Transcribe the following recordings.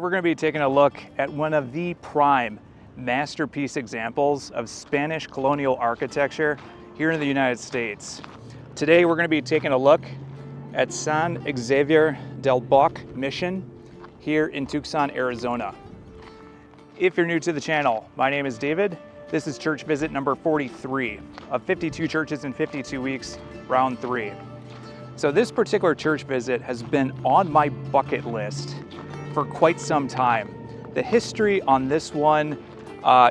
we're going to be taking a look at one of the prime masterpiece examples of Spanish colonial architecture here in the United States. Today we're going to be taking a look at San Xavier del Boc Mission here in Tucson, Arizona. If you're new to the channel, my name is David. This is church visit number 43 of 52 churches in 52 weeks, round 3. So this particular church visit has been on my bucket list for quite some time. The history on this one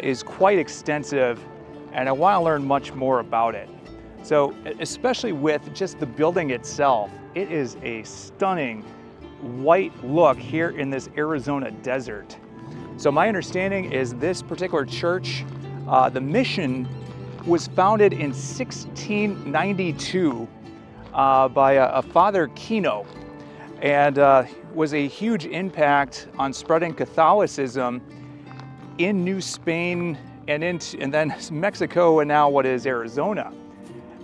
is quite extensive, and I want to learn much more about it. So especially with just the building itself, it is a stunning white look here in this Arizona desert. So my understanding is this particular church, the mission was founded in 1692 by a Father Kino, and was a huge impact on spreading Catholicism in New Spain and then Mexico and now what is Arizona.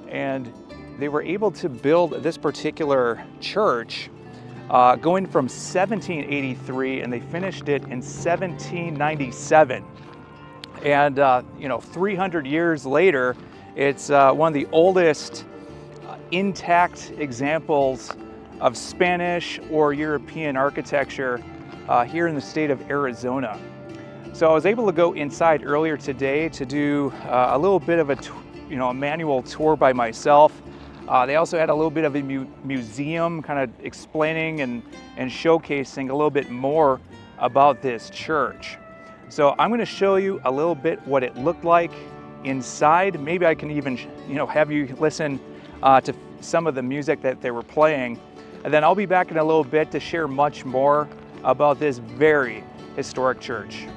And they were able to build this particular church going from 1783, and they finished it in 1797. And 300 years later, it's one of the oldest intact examples of Spanish or European architecture here in the state of Arizona. So I was able to go inside earlier today to do a little bit of a manual tour by myself. They also had a little bit of a museum kind of explaining and showcasing a little bit more about this church. So I'm going to show you a little bit what it looked like inside. Maybe I can even have you listen to some of the music that they were playing. And then I'll be back in a little bit to share much more about this very historic church.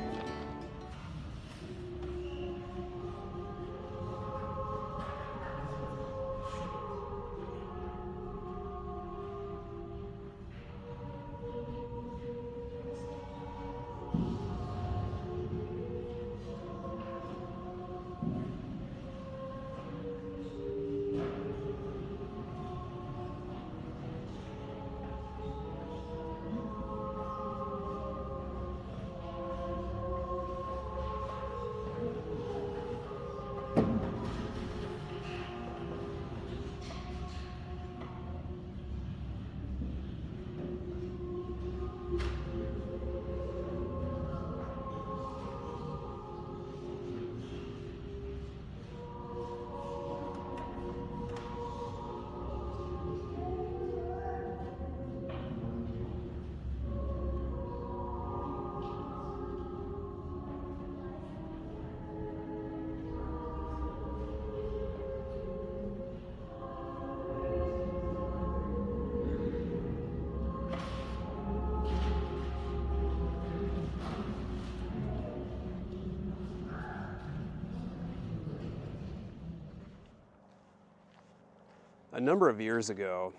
A number of years ago,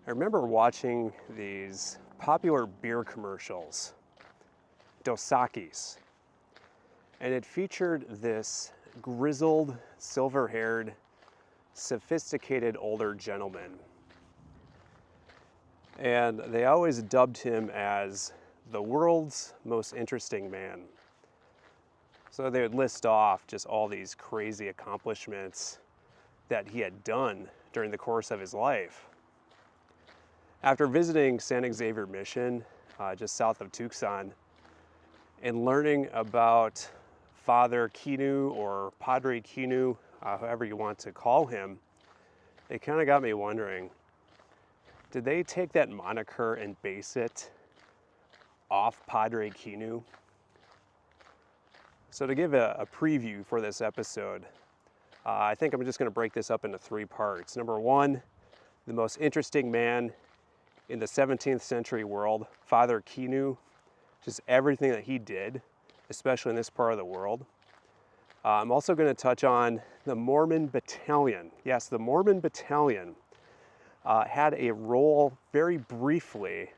I remember watching these popular beer commercials, Dos Equis, and it featured this grizzled, silver-haired, sophisticated older gentleman. And they always dubbed him as the world's most interesting man. So they would list off just all these crazy accomplishments that he had done during the course of his life. After visiting San Xavier Mission, just south of Tucson, and learning about Father Kino or Padre Kino, however you want to call him, it kind of got me wondering, did they take that moniker and base it off Padre Kino? So to give a preview for this episode, I think I'm just going to break this up into 3 parts. Number 1, the most interesting man in the 17th century world, Father Kino, just everything that he did, especially in this part of the world. I'm also going to touch on the Mormon Battalion. Yes, the Mormon Battalion had a role very briefly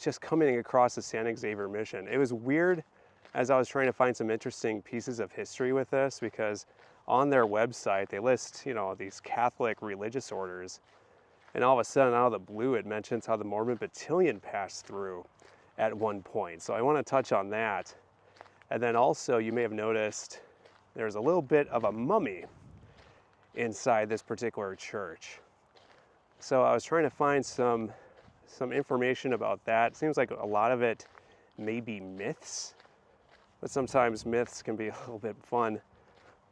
just coming across the San Xavier Mission. It was weird as I was trying to find some interesting pieces of history with this, because on their website they list, these Catholic religious orders, and all of a sudden, out of the blue, it mentions how the Mormon Battalion passed through. at one point. So I want to touch on that. And then also you may have noticed there's a little bit of a mummy inside this particular church. So I was trying to find some information about that. It seems like a lot of it may be myths, but sometimes myths can be a little bit fun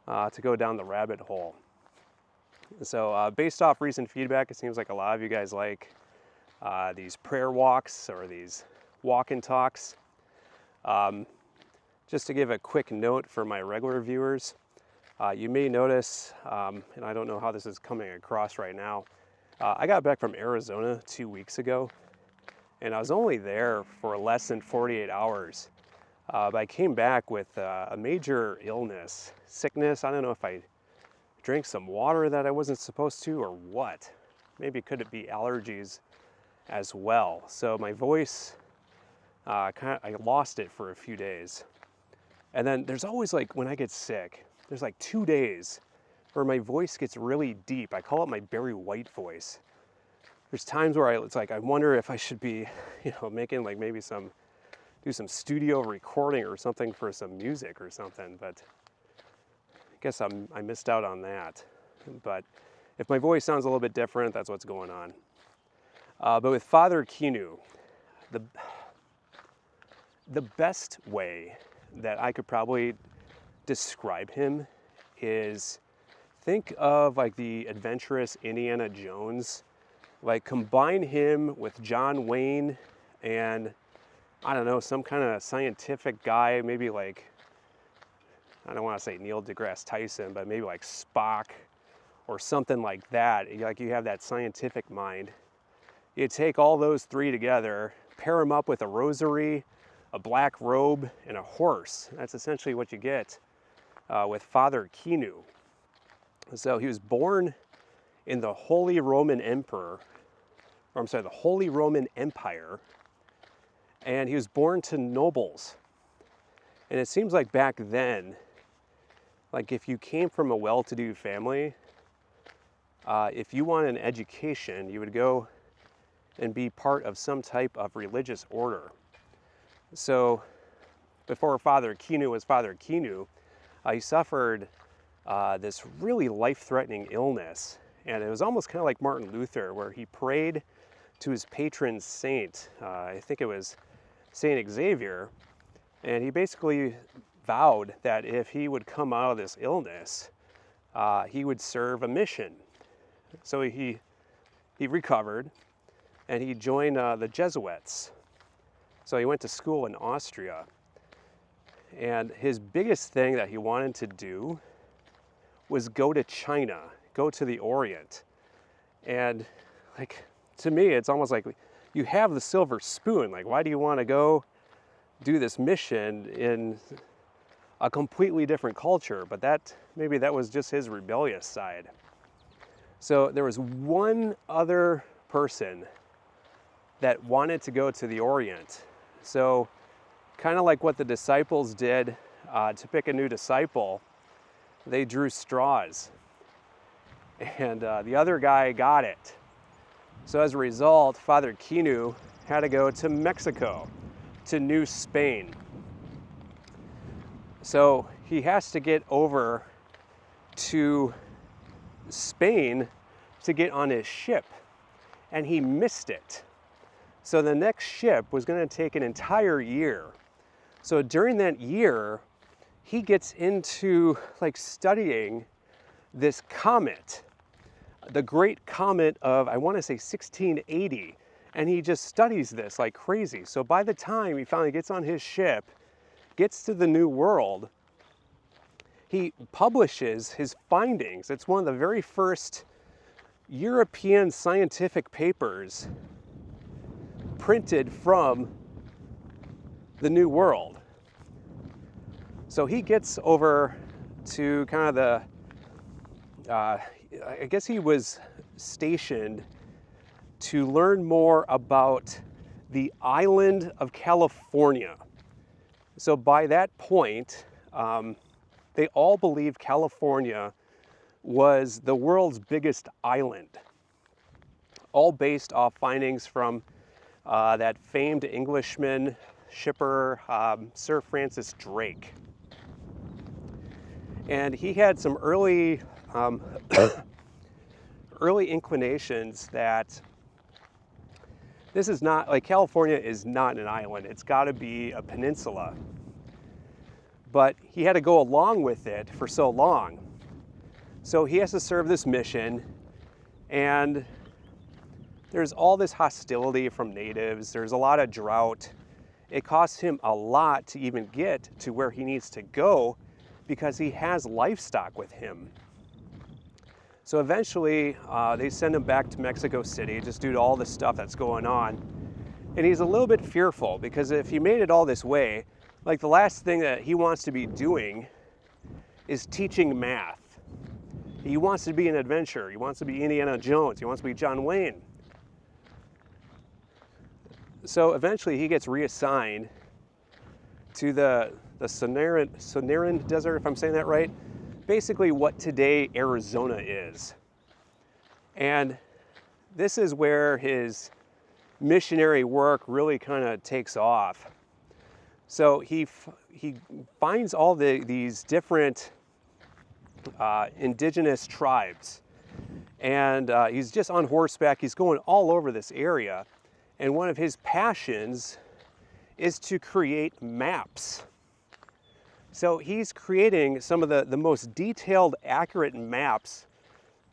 to go down the rabbit hole. So based off recent feedback, it seems like a lot of you guys like these prayer walks or these walk and talks. Just to give a quick note for my regular viewers, you may notice, and I don't know how this is coming across right now, I got back from Arizona 2 weeks ago, and I was only there for less than 48 hours. But I came back with a major illness, sickness. I don't know if I drank some water that I wasn't supposed to or what. Maybe could it be allergies as well. So my voice, I lost it for a few days. And then there's always like, when I get sick, there's like 2 days where my voice gets really deep. I call it my Barry White voice. There's times where it's like, I wonder if I should be, making like maybe do some studio recording or something for some music or something, but I guess I missed out on that. But if my voice sounds a little bit different, that's what's going on. But with Father Kino, the best way that I could probably describe him is, think of like the adventurous Indiana Jones, like combine him with John Wayne and I don't know, some kind of scientific guy, maybe like, I don't want to say Neil deGrasse Tyson, but maybe like Spock or something like that. Like you have that scientific mind. You take all those three together, pair them up with a rosary, a black robe, and a horse. That's essentially what you get with Father Kino. So he was born in the Holy Roman the Holy Roman Empire, and he was born to nobles. And it seems like back then, like if you came from a well-to-do family, if you wanted an education, you would go and be part of some type of religious order. So before Father Kino was Father Kino, he suffered this really life-threatening illness. And it was almost kind of like Martin Luther, where he prayed to his patron saint. I think it was San Xavier. And he basically vowed that if he would come out of this illness, he would serve a mission. So he recovered, and he joined the Jesuits. So he went to school in Austria. And his biggest thing that he wanted to do was go to China, go to the Orient. And like, to me, it's almost like you have the silver spoon. Like, why do you want to go do this mission in a completely different culture? But maybe that was just his rebellious side. So there was one other person that wanted to go to the Orient. So kind of like what the disciples did to pick a new disciple, they drew straws. And the other guy got it. So as a result, Father Kino had to go to Mexico, to New Spain. So he has to get over to Spain to get on his ship, and he missed it. So the next ship was going to take an entire year. So during that year, he gets into like studying this comet, the great comet of, I want to say 1680, and he just studies this like crazy. So by the time he finally gets on his ship, gets to the New World, he publishes his findings. It's one of the very first European scientific papers printed from the New World. So he gets over to kind of the, I guess he was stationed to learn more about the island of California. So by that point, they all believed California was the world's biggest island, all based off findings from that famed Englishman shipper, Sir Francis Drake. And he had some early inclinations that this is not, like, California is not an island. It's got to be a peninsula. But he had to go along with it for so long. So he has to serve this mission, and there's all this hostility from natives. There's a lot of drought. It costs him a lot to even get to where he needs to go because he has livestock with him. So eventually, they send him back to Mexico City just due to all the stuff that's going on. And he's a little bit fearful because if he made it all this way, like, the last thing that he wants to be doing is teaching math. He wants to be an adventurer. He wants to be Indiana Jones. He wants to be John Wayne. So eventually he gets reassigned to the Sonoran Desert, if I'm saying that right. Basically what today Arizona is. And this is where his missionary work really kind of takes off. So he finds all these different indigenous tribes, and he's just on horseback. He's going all over this area, and one of his passions is to create maps. So he's creating some of the most detailed, accurate maps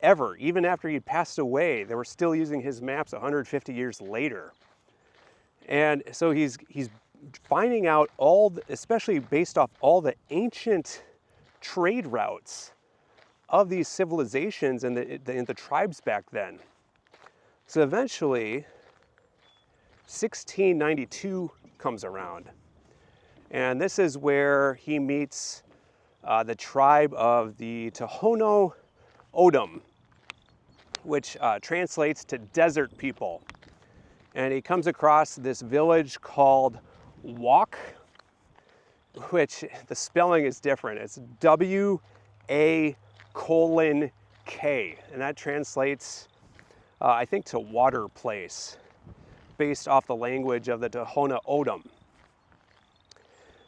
ever. Even after he passed away, they were still using his maps 150 years later. And so he's finding out especially based off all the ancient trade routes of these civilizations and the tribes back then. So eventually, 1692 comes around. And this is where he meets the tribe of the Tohono O'odham, which translates to desert people. And he comes across this village called Walk, which the spelling is different. It's W-A:*K, and that translates, I think, to water place, based off the language of the Tohono O'odham.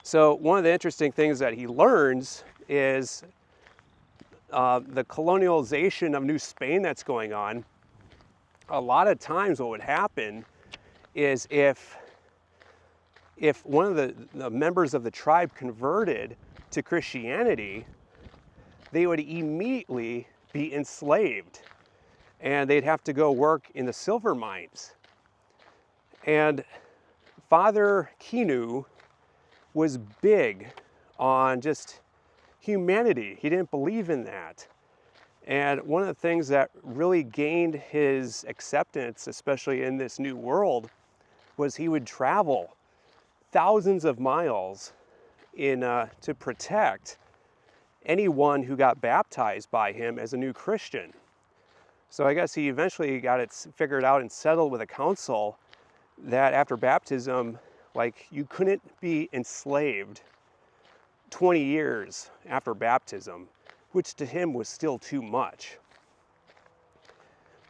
So one of the interesting things that he learns is the colonialization of New Spain that's going on. A lot of times what would happen is if one of the members of the tribe converted to Christianity, they would immediately be enslaved, and they'd have to go work in the silver mines. And Father Kino was big on just humanity. He didn't believe in that. And one of the things that really gained his acceptance, especially in this new world, was he would travel thousands of miles to protect anyone who got baptized by him as a new Christian. So I guess he eventually got it figured out and settled with a council that after baptism, like, you couldn't be enslaved 20 years after baptism, which to him was still too much.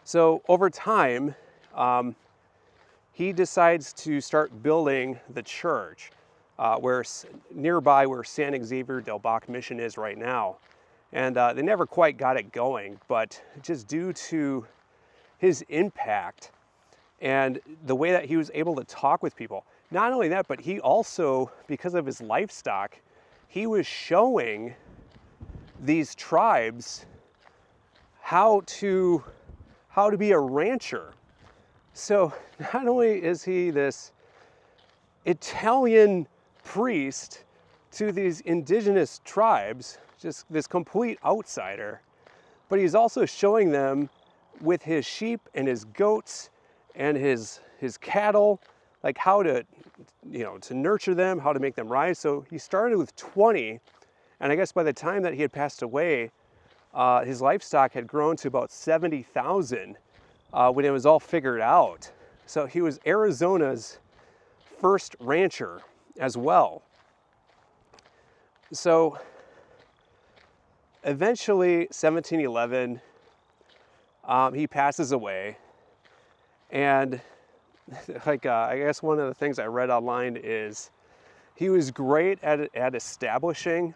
So over time, he decides to start building the church nearby where San Xavier del Bac mission is right now. And they never quite got it going, but just due to his impact and the way that he was able to talk with people. Not only that, but he also, because of his livestock, he was showing these tribes how to be a rancher. So not only is he this Italian priest to these indigenous tribes, just this complete outsider, but he's also showing them with his sheep and his goats and his cattle, like how to nurture them, how to make them rise. So he started with 20, and I guess by the time that he had passed away, his livestock had grown to about 70,000 when it was all figured out. So he was Arizona's first rancher as well. So eventually, 1711, he passes away, and like I guess one of the things I read online is he was great at establishing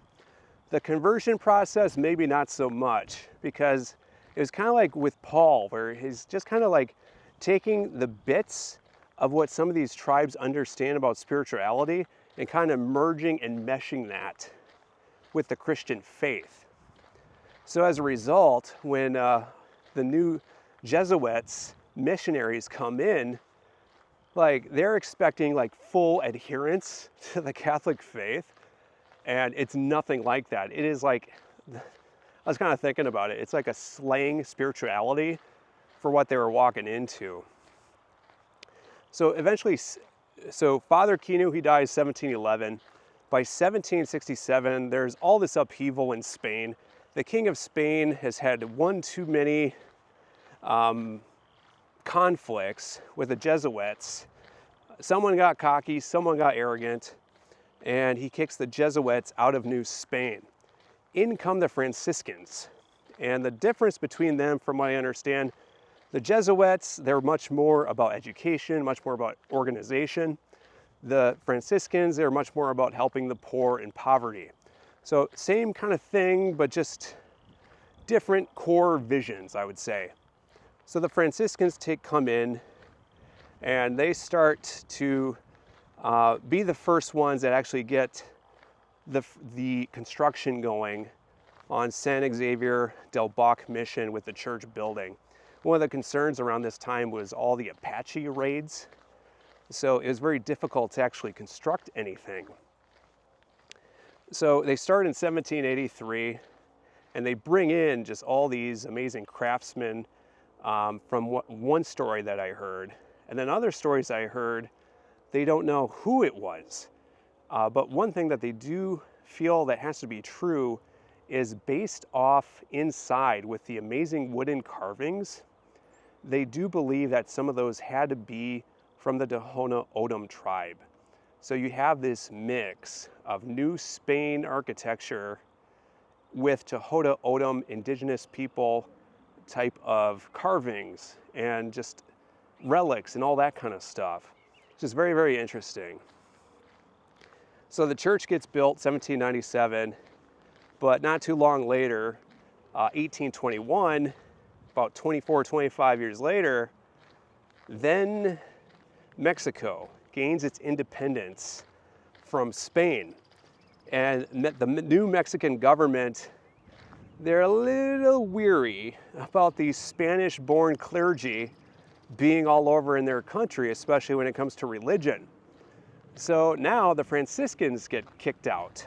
the conversion process, maybe not so much, because it was kind of like with Paul, where he's just kind of like taking the bits of what some of these tribes understand about spirituality and kind of merging and meshing that with the Christian faith. So as a result, when the new Jesuits missionaries come in, like they're expecting like full adherence to the Catholic faith, and it's nothing like that. It is like, I was kind of thinking about it, it's like a slang spirituality for what they were walking into. So eventually, so Father Kino, he dies 1711. By 1767, there's all this upheaval in Spain. The King of Spain has had one too many conflicts with the Jesuits. Someone got cocky, someone got arrogant, and he kicks the Jesuits out of New Spain. In come the Franciscans. And the difference between them, from what I understand, the Jesuits, they're much more about education, much more about organization. The Franciscans, they're much more about helping the poor and poverty. So same kind of thing, but just different core visions, I would say. So the Franciscans come in, and they start to be the first ones that actually get the construction going on San Xavier del Bac mission with the church building. One of the concerns around this time was all the Apache raids. So it was very difficult to actually construct anything. So they start in 1783, and they bring in just all these amazing craftsmen from one story that I heard. And then other stories I heard, they don't know who it was. But one thing that they do feel that has to be true is based off inside with the amazing wooden carvings. They do believe that some of those had to be from the Tohono O'odham tribe. So you have this mix of New Spain architecture with Tohono O'odham indigenous people type of carvings and just relics and all that kind of stuff. It's just very, very interesting. So the church gets built 1797, but not too long later, 1821, about 24, 25 years later, then Mexico gains its independence from Spain. And the new Mexican government, they're a little weary about these Spanish-born clergy being all over in their country, especially when it comes to religion. So now the Franciscans get kicked out.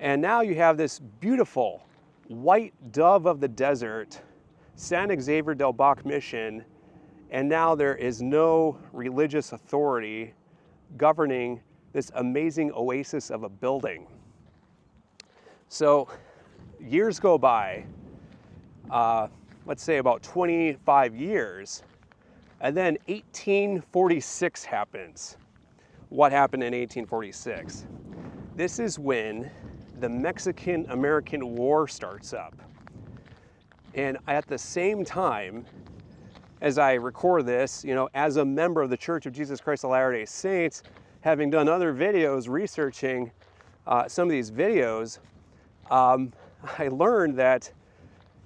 And now you have this beautiful white dove of the desert, San Xavier del Bac mission, and now there is no religious authority governing this amazing oasis of a building. So years go by, let's say about 25 years, and then 1846 happens. What happened in 1846? This is when the Mexican-American War starts up. And at the same time, as I record this, you know, as a member of the Church of Jesus Christ of Latter-day Saints, having done other videos researching some of these videos, I learned that,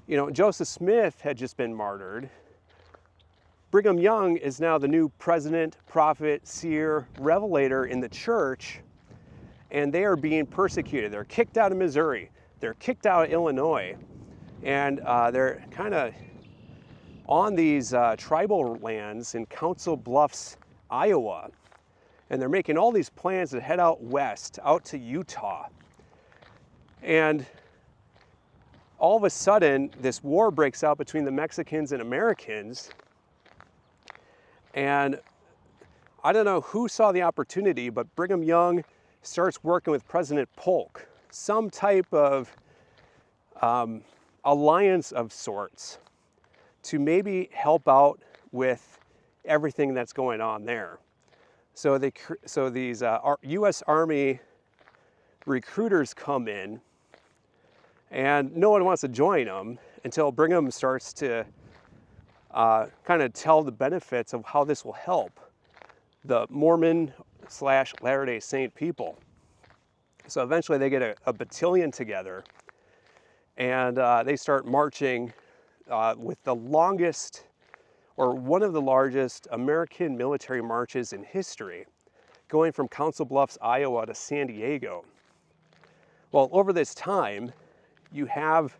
you know, Joseph Smith had just been martyred. Brigham Young is now the new president, prophet, seer, revelator in the church, and they are being persecuted. They're kicked out of Missouri. They're kicked out of Illinois. And they're kind of on these tribal lands in Council Bluffs, Iowa. And they're making all these plans to head out west, out to Utah. And all of a sudden, this war breaks out between the Mexicans and Americans. And I don't know who saw the opportunity, but Brigham Young starts working with President Polk, some type of alliance of sorts, to maybe help out with everything that's going on there. So these U.S. Army recruiters come in, and no one wants to join them until Brigham starts to kind of tell the benefits of how this will help. the Mormon / Latter-day Saint people. So eventually they get a battalion together, and they start marching with the longest, or one of the largest, American military marches in history, going from Council Bluffs, Iowa to San Diego. Well, over this time, you have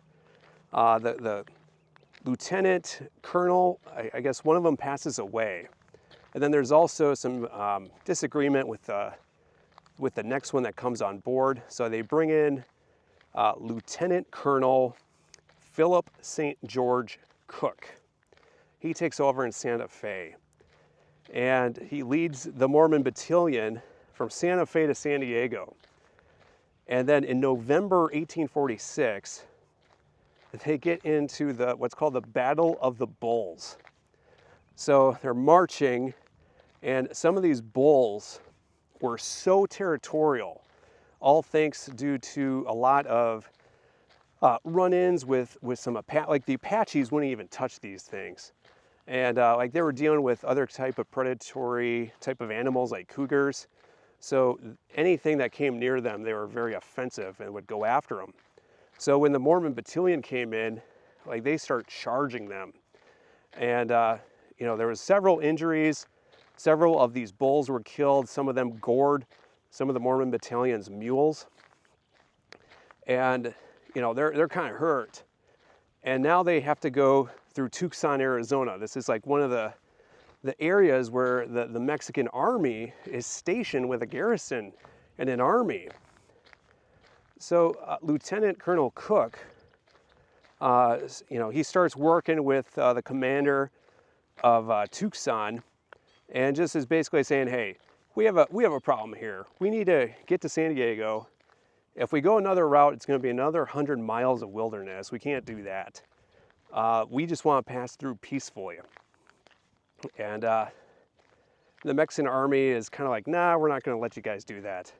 the lieutenant colonel, I guess one of them passes away. And then there's also some disagreement with the next one that comes on board. So they bring in Lieutenant Colonel Philip St. George Cook. He takes over in Santa Fe, and he leads the Mormon Battalion from Santa Fe to San Diego. And then in November 1846, they get into what's called the Battle of the Bulls. So they're marching, and some of these bulls were so territorial, all thanks due to a lot of run-ins with some like the Apaches wouldn't even touch these things. And like they were dealing with other type of predatory type of animals like cougars. So anything that came near them, they were very offensive and would go after them. So when the Mormon Battalion came in, like they start charging them. And you know, there was several injuries. Several of these bulls were killed. Some of them gored some of the Mormon Battalion's mules. And you know, they're kind of hurt. And now they have to go through Tucson, Arizona. This is like one of the areas where the Mexican army is stationed with a garrison and an army. So Lieutenant Colonel Cook, you know, he starts working with the commander of Tucson, and just is basically saying, hey, we have a problem here. We need to get to San Diego. If we go another route, it's going to be another 100 miles of wilderness. We can't do that. We just want to pass through peacefully. And the Mexican army is kind of like, nah, we're not going to let you guys do that.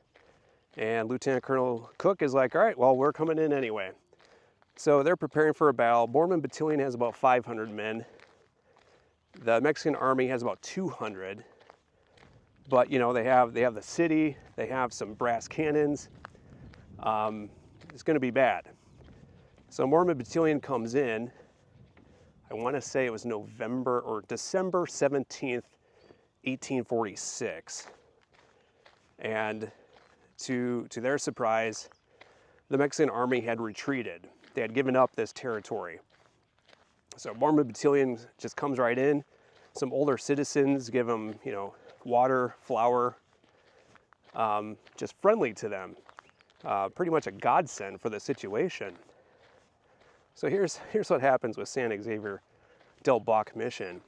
And Lieutenant Colonel Cook is like, all right, well, we're coming in anyway. So they're preparing for a battle. Mormon Battalion has about 500 men. The Mexican army has about 200. But, you know, they have the city. They have some brass cannons. It's going to be bad. So Mormon Battalion comes in. I want to say it was November or December 17th, 1846. And to their surprise, the Mexican army had retreated. They had given up this territory. So Mormon Battalion just comes right in. Some older citizens give them, you know, water, flour, just friendly to them. Pretty much a godsend for the situation. So here's what happens with San Xavier Del Bach mission.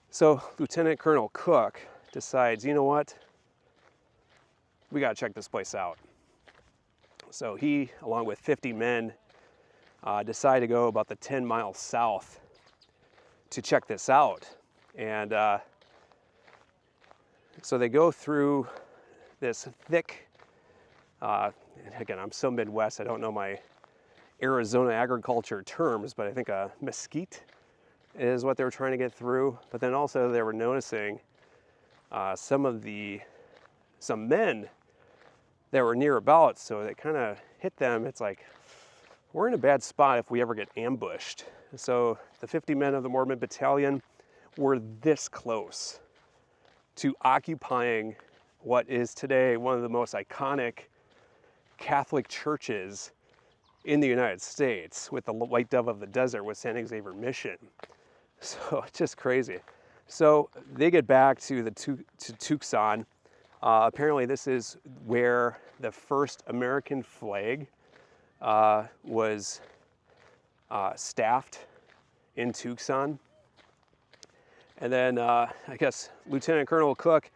So Lieutenant Colonel Cook decides, you know what? We got to check this place out. So he, along with 50 men, decide to go about the 10 miles south to check this out. And so they go through this thick, again, I'm so Midwest, I don't know my Arizona agriculture terms, but I think a mesquite is what they were trying to get through. But then also they were noticing some men that were nearabouts, so it kind of hit them. It's like, we're in a bad spot if we ever get ambushed. So the 50 men of the Mormon Battalion were this close to occupying what is today one of the most iconic Catholic churches in the United States, with the White Dove of the Desert with San Xavier Mission. So it's just crazy. So they get back to Tucson. Apparently this is where the first American flag was staffed in Tucson. And then I guess Lieutenant Colonel Cook,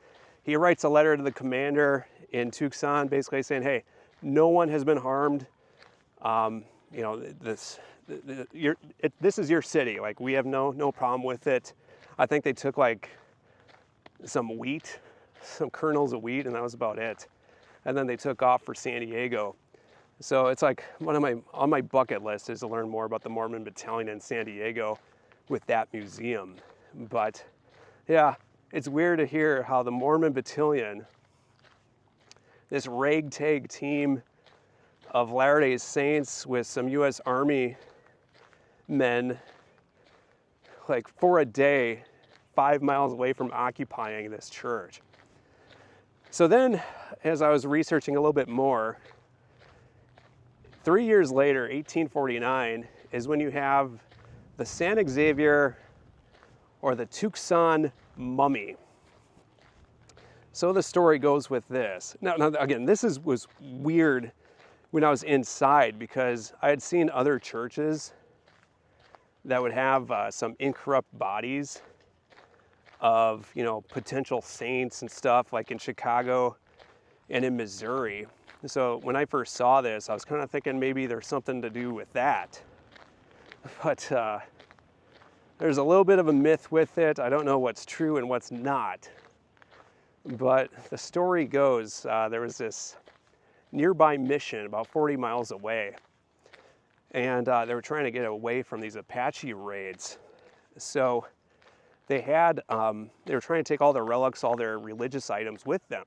he writes a letter to the commander in Tucson basically saying, hey, no one has been harmed. You know, this is your city. Like, we have no problem with it. I think they took like some wheat, some kernels of wheat, and that was about it. And then they took off for San Diego. So it's like on my bucket list is to learn more about the Mormon Battalion in San Diego with that museum. But yeah, it's weird to hear how the Mormon Battalion, this ragtag team of Latter-day Saints with some U.S. Army men, like for a day, 5 miles away from occupying this church. So then, as I was researching a little bit more, 3 years later, 1849, is when you have the San Xavier or the Tucson Mummy. So the story goes with this. Now again, this was weird when I was inside, because I had seen other churches that would have some incorrupt bodies of, you know, potential saints and stuff, like in Chicago and in Missouri. So when I first saw this, I was kind of thinking maybe there's something to do with that. But there's a little bit of a myth with it. I don't know what's true and what's not. But the story goes, there was this nearby mission about 40 miles away. And they were trying to get away from these Apache raids. So they were trying to take all their relics, all their religious items with them.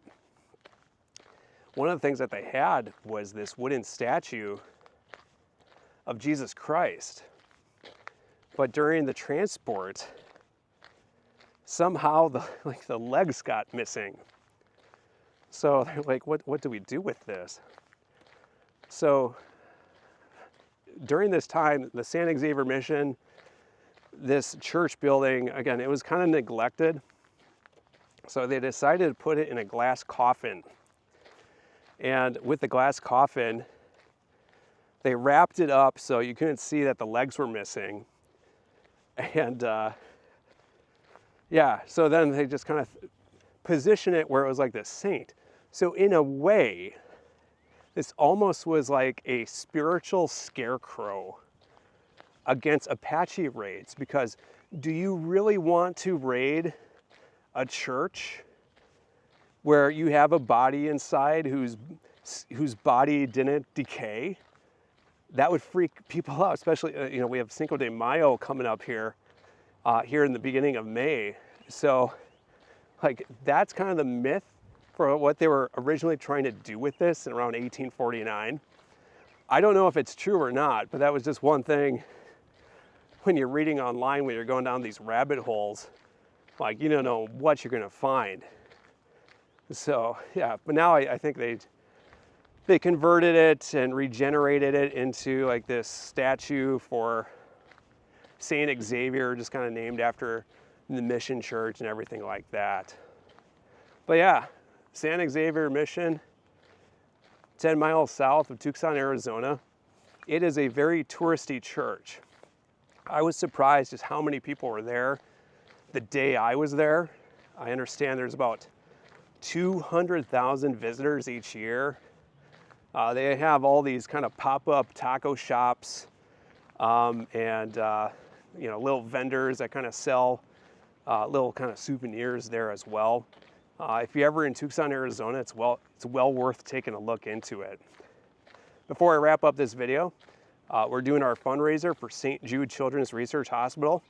One of the things that they had was this wooden statue of Jesus Christ. But during the transport, somehow the legs got missing. So they're like, what do we do with this? So during this time, the San Xavier mission, this church building, again, it was kind of neglected. So they decided to put it in a glass coffin. And with the glass coffin, they wrapped it up so you couldn't see that the legs were missing. And yeah, so then they just kind of position it where it was like this saint. So in a way, this almost was like a spiritual scarecrow against Apache raids, because do you really want to raid a church where you have a body inside whose body didn't decay? That would freak people out, especially, you know, we have Cinco de Mayo coming up here in the beginning of May. So, like, that's kind of the myth for what they were originally trying to do with this in around 1849. I don't know if it's true or not, but that was just one thing when you're reading online, when you're going down these rabbit holes, like, you don't know what you're gonna find. So, yeah, but now I think they converted it and regenerated it into like this statue for Saint Xavier, just kind of named after the mission church and everything like that. But yeah, San Xavier Mission, 10 miles south of Tucson, Arizona. It is a very touristy church. I was surprised just how many people were there the day I was there. I understand there's about 200,000 visitors each year. They have all these kind of pop-up taco shops and you know, little vendors that kind of sell little kind of souvenirs there as well. If you're ever in Tucson, Arizona, it's well worth taking a look into it. Before I wrap up this video, we're doing our fundraiser for St. Jude Children's Research Hospital.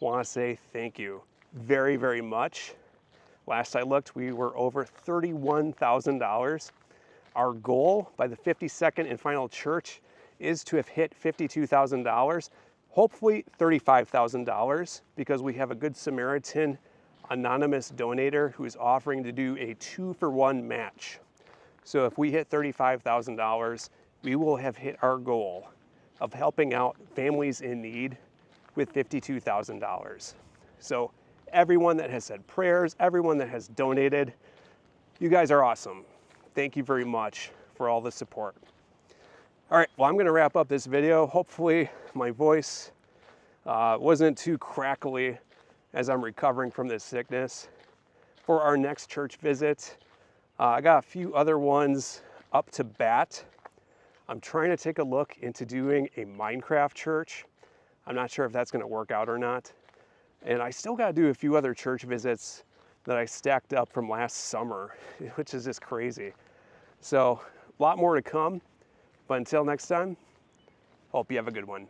Want to say thank you very, very much. Last I looked, we were over $31,000. Our goal by the 52nd and final church is to have hit $52,000, hopefully $35,000, because we have a Good Samaritan anonymous donator who's offering to do a 2-for-1 match. So if we hit $35,000, we will have hit our goal of helping out families in need with $52,000. So everyone that has said prayers, everyone that has donated, you guys are awesome. Thank you very much for all the support. All right, well, I'm gonna wrap up this video. Hopefully my voice wasn't too crackly as I'm recovering from this sickness. For our next church visit, I got a few other ones up to bat. I'm trying to take a look into doing a Minecraft church. I'm not sure if that's gonna work out or not. And I still gotta do a few other church visits that I stacked up from last summer, which is just crazy. So, a lot more to come. But until next time, hope you have a good one.